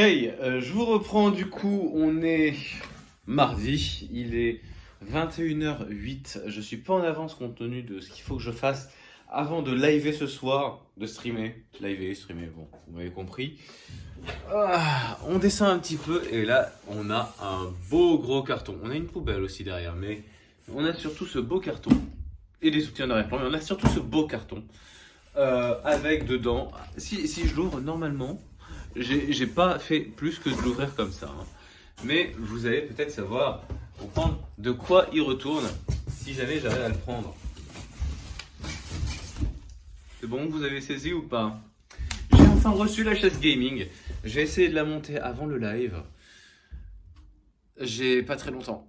Hey, je vous reprends du coup, on est mardi, il est 21h08, je suis pas en avance compte tenu de ce qu'il faut que je fasse avant de liver ce soir, de streamer, bon, vous m'avez compris. On descend un petit peu et là on a un beau gros carton, on a une poubelle aussi derrière, mais on a surtout ce beau carton et des soutiens d'arrière-plan, mais on a surtout ce beau carton avec dedans, si je l'ouvre normalement, j'ai pas fait plus que de l'ouvrir comme ça, hein. Mais vous allez peut-être savoir comprendre de quoi il retourne si jamais j'arrive à le prendre. C'est bon, vous avez saisi ou pas? J'ai enfin reçu la chaise gaming. J'ai essayé de la monter avant le live. J'ai pas très longtemps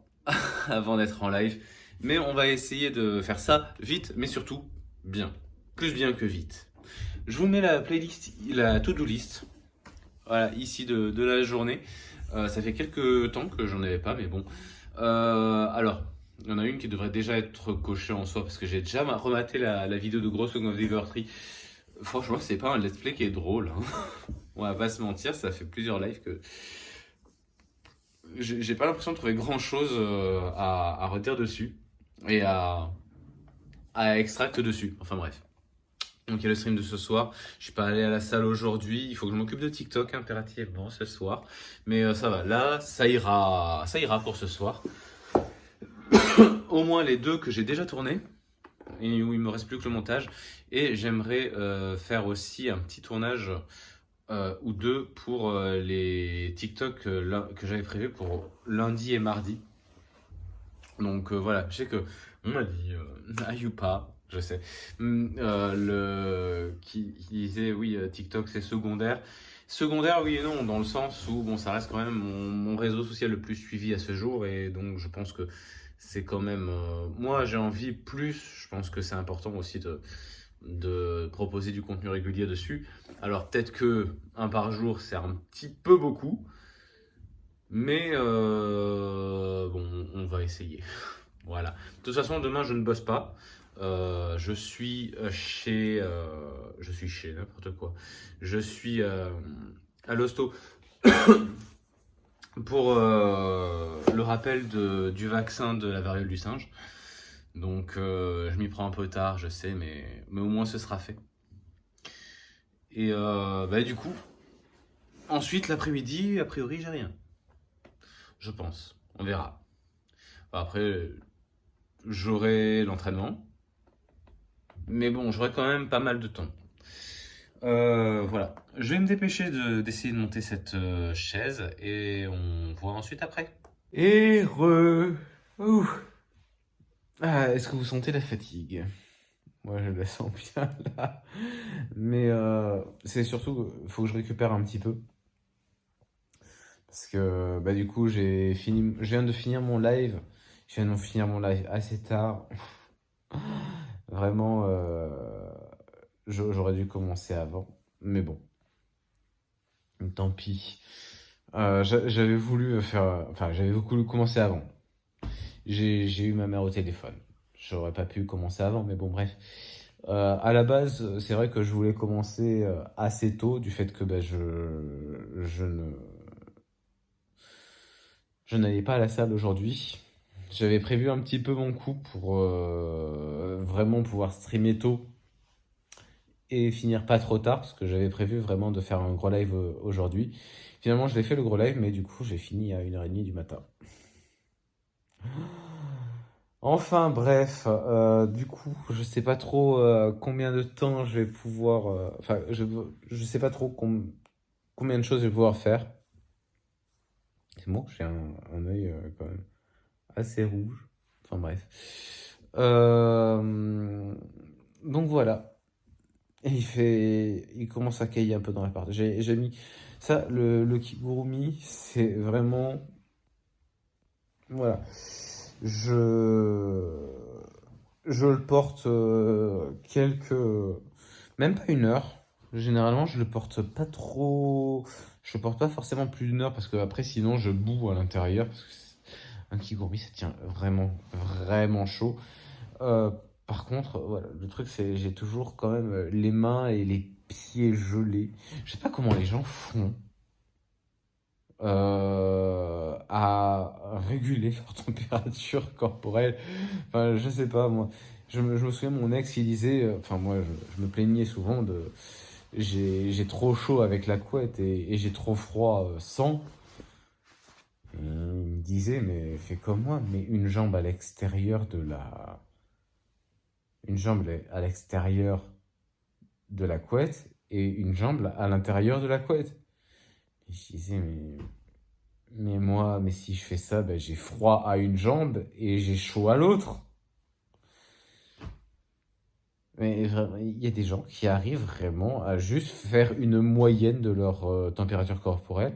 avant d'être en live. Mais on va essayer de faire ça vite, mais surtout bien. Plus bien que vite. Je vous mets la playlist, la to-do list. Voilà, ici de la journée. Ça fait quelques temps que j'en avais pas, mais bon. Alors, il y en a une qui devrait déjà être cochée en soi, parce que j'ai déjà rematé la vidéo de Gross Song of Liberty. Franchement, c'est pas un let's play qui est drôle, hein. On va pas se mentir, ça fait plusieurs lives que j'ai pas l'impression de trouver grand chose à redire dessus et à extract dessus. Enfin bref. Donc il y a le stream de ce soir. Je suis pas allé à la salle aujourd'hui. Il faut que je m'occupe de TikTok impérativement ce soir. Mais ça va. Là, ça ira pour ce soir. Au moins les deux que j'ai déjà tournés et où il me reste plus que le montage. Et j'aimerais faire aussi un petit tournage ou deux pour les TikTok que j'avais prévu pour lundi et mardi. Donc voilà, je sais que on m'a dit Ayupa, je sais, qui disait oui, TikTok c'est secondaire. Secondaire, oui et non, dans le sens où bon, ça reste quand même mon réseau social le plus suivi à ce jour, et donc je pense que c'est quand même. Moi, j'ai envie plus, je pense que c'est important aussi de proposer du contenu régulier dessus. Alors peut-être que un par jour, c'est un petit peu beaucoup, mais bon, on va essayer. Voilà. De toute façon, demain, je ne bosse pas. Je suis je suis chez n'importe quoi. Je suis à l'hosto pour le rappel du vaccin de la variole du singe. Donc, je m'y prends un peu tard, je sais, mais au moins ce sera fait. Et du coup, ensuite, l'après-midi, a priori, j'ai rien. Je pense. On verra. Après, j'aurai l'entraînement. Mais bon, j'aurai quand même pas mal de temps. Voilà. Je vais me dépêcher d'essayer de monter cette chaise et on voit ensuite après. Et Ouh. Ah, est-ce que vous sentez la fatigue? Moi, je la sens bien là. Mais c'est surtout qu'il faut que je récupère un petit peu. Parce que du coup, je viens de finir mon live. Je viens de finir mon live assez tard. Vraiment, j'aurais dû commencer avant. Mais bon, tant pis. J'avais voulu faire. Enfin, j'avais voulu commencer avant. J'ai eu ma mère au téléphone. J'aurais pas pu commencer avant, mais bon, bref. À la base, c'est vrai que je voulais commencer assez tôt, du fait que je n'allais pas à la salle aujourd'hui. J'avais prévu un petit peu mon coup pour vraiment pouvoir streamer tôt et finir pas trop tard, parce que j'avais prévu vraiment de faire un gros live aujourd'hui. Finalement, je l'ai fait le gros live, mais du coup, j'ai fini à 1h30 du matin. Enfin, bref, du coup, je sais pas trop combien de temps je vais pouvoir. Enfin, je sais pas trop combien de choses je vais pouvoir faire. C'est bon, j'ai un œil quand même assez rouge. Enfin, bref. Donc voilà. Et il commence à cailler un peu dans l'appart. J'ai mis ça, le kigurumi, c'est vraiment, voilà. Je, je le porte même pas 1 heure. Généralement, je le porte pas trop. Je le porte pas forcément plus d'1 heure parce que après, sinon, je boue à l'intérieur. Parce que un kigurumi, ça tient vraiment, vraiment chaud. Euh, Par contre, voilà, le truc, c'est j'ai toujours quand même les mains et les pieds gelés. Je sais pas comment les gens font. à réguler leur température corporelle. Enfin, je sais pas, moi. Je me souviens, mon ex, il disait, enfin, moi, je me plaignais souvent de, j'ai trop chaud avec la couette et j'ai trop froid sans. Et il me disait, mais fais comme moi, mets une jambe à l'extérieur de la, une jambe à l'extérieur de la couette et une jambe à l'intérieur de la couette. Et je disais, mais moi, mais si je fais ça, ben, j'ai froid à une jambe et j'ai chaud à l'autre. Mais vraiment, il y a des gens qui arrivent vraiment à juste faire une moyenne de leur température corporelle.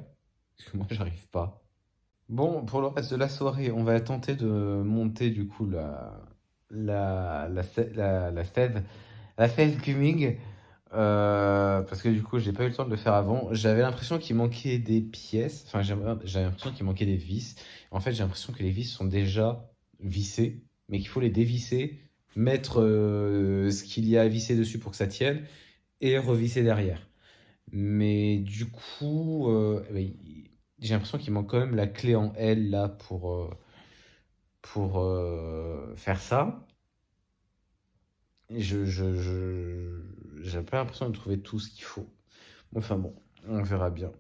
Parce que moi, j'arrive pas. Bon, pour le reste de la soirée, on va tenter de monter du coup la fève, la fève Kuming. Parce que du coup, j'ai pas eu le temps de le faire avant. J'avais l'impression qu'il manquait des pièces. Enfin, j'avais l'impression qu'il manquait des vis. En fait, j'ai l'impression que les vis sont déjà vissées, mais qu'il faut les dévisser, mettre ce qu'il y a à visser dessus pour que ça tienne, et revisser derrière. Mais du coup, j'ai l'impression qu'il manque quand même la clé en L là pour faire ça. Et j'ai pas l'impression de trouver tout ce qu'il faut. Enfin bon, on verra bien.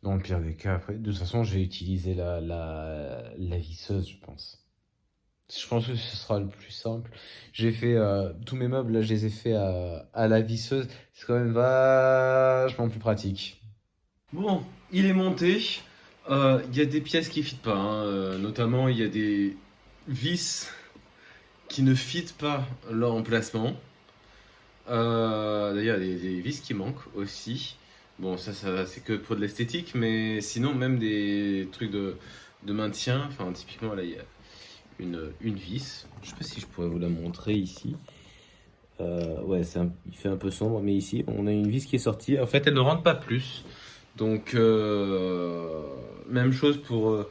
Dans le pire des cas, après, de toute façon, je vais utiliser la visseuse, je pense. Je pense que ce sera le plus simple. J'ai fait tous mes meubles, là, je les ai fait à la visseuse. C'est quand même vachement plus pratique. Bon, il est monté. Il y a des pièces qui ne fitent pas, hein. Notamment, il y a des vis qui ne fitent pas leur emplacement. D'ailleurs, il y a des vis qui manquent aussi. Bon, ça c'est que pour de l'esthétique, mais sinon, même des trucs de maintien. Enfin, typiquement, là, il y a une vis. Je sais pas si je pourrais vous la montrer ici. Ouais, il fait un peu sombre, mais ici, on a une vis qui est sortie. En fait, elle ne rentre pas plus. Donc, même chose pour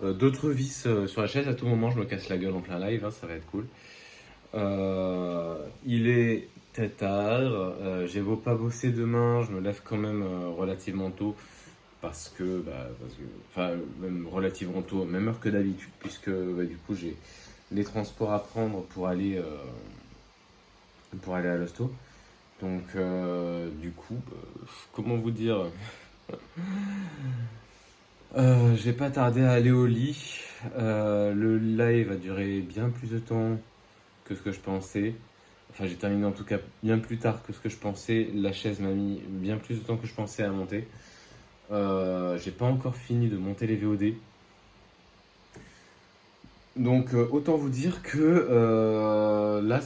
d'autres vis sur la chaise. À tout moment, je me casse la gueule en plein live, hein, ça va être cool. Il est très tard. J'ai beau pas bosser demain, je me lève quand même relativement tôt. Enfin, même relativement tôt, même heure que d'habitude, puisque du coup, j'ai les transports à prendre pour aller à l'hosto. Donc, du coup, comment vous dire? Je vais pas tarder à aller au lit. Le live a duré bien plus de temps que ce que je pensais. Enfin, j'ai terminé en tout cas bien plus tard que ce que je pensais. La chaise m'a mis bien plus de temps que je pensais à monter. J'ai pas encore fini de monter les VOD. Donc, autant vous dire que là,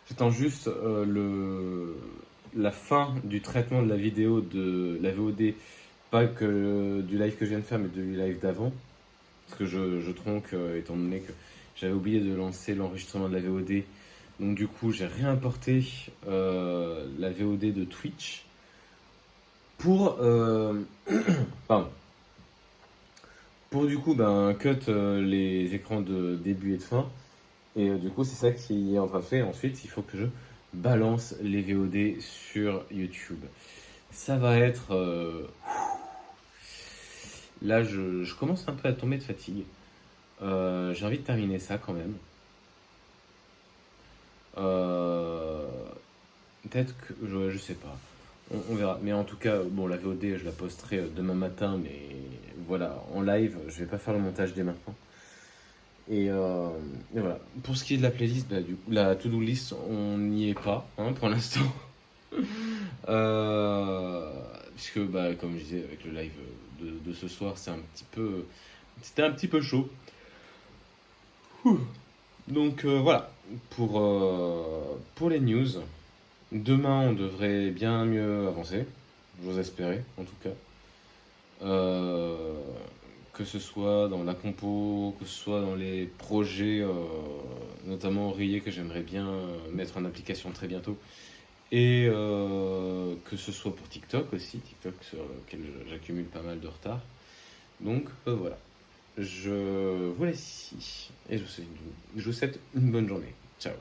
j'attends juste la fin du traitement de la vidéo de la VOD, pas que du live que je viens de faire, mais du live d'avant. Parce que je tronque, étant donné que j'avais oublié de lancer l'enregistrement de la VOD. Donc du coup, j'ai réimporté la VOD de Twitch pour, pardon, pour du coup cut les écrans de début et de fin. Et du coup, c'est ça qui est en train de faire. Ensuite, il faut que je balance les VOD sur YouTube. Ça va être... Là, je commence un peu à tomber de fatigue. J'ai envie de terminer ça quand même. Peut-être que... je sais pas. On verra. Mais en tout cas, bon, la VOD, je la posterai demain matin. Mais voilà, en live, je vais pas faire le montage dès maintenant. Et voilà. Pour ce qui est de la playlist, du coup, la to-do list, on n'y est pas hein, pour l'instant. Puisque, comme je disais, avec le live de ce soir, c'était un petit peu chaud. Donc voilà, pour les news. Demain, on devrait bien mieux avancer. J'ose espérer, en tout cas. Que ce soit dans la compo, que ce soit dans les projets, notamment Oreiller, que j'aimerais bien mettre en application très bientôt. Et que ce soit pour TikTok aussi, TikTok sur lequel j'accumule pas mal de retard. Donc voilà, je vous laisse ici et je vous souhaite une bonne journée. Ciao.